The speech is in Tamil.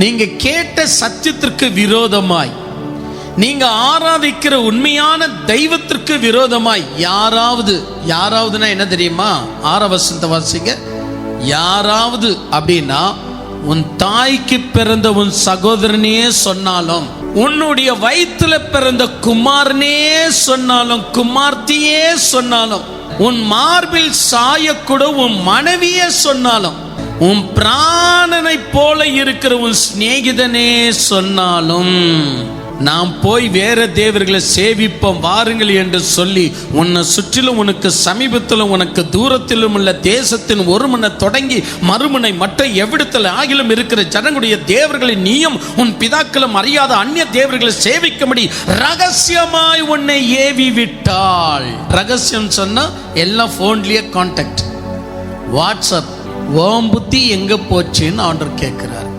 நீங்க கேட்ட சத்தியத்திற்கு விரோதமாய், நீங்க ஆராதிக்கிற உண்மையான தெய்வத்திற்கு விரோதமாய் யாராவதுனா என்ன தெரியுமா? 6 வசனத்தை வாசிங்க. யாராவது அப்படின்னா உன் தாய்க்கு பிறந்த உன் சகோதரனே சொன்னாலும், உன்னுடைய வயிற்றுல பிறந்த குமாரனே சொன்னாலும், குமார்த்தியே சொன்னாலும், உன் மார்பில் சாயக்கூட உன் மனைவியே சொன்னாலும், உன் பிராணனை போல இருக்கிற உன் சிநேகிதனே சொன்னாலும், நாம் போய் வேற தேவர்களை சேவிப்போம் வாருங்கள் என்று சொல்லி, உன்னை சுற்றிலும் உனக்கு சமீபத்திலும் உனக்கு தூரத்திலும் உள்ள தேசத்தின் ஒரு முனை தொடங்கி மறுமுனை மற்ற எவ்விடத்தில் ஆகிலும் இருக்கிற ஜனங்களுடைய தேவர்களை நீயும் உன் பிதாக்களும் அறியாத அந்நிய தேவர்களை சேவிக்கும்படி ரகசியமாய் உன்னை ஏவி விட்டாள். ரகசியம் சொன்னா எல்லாம் போன்லயே கான்டாக்ட், வாட்ஸ்அப். ஓம் புத்தி எங்க போச்சுன்னு ஆண்டவர் கேட்கிறார்.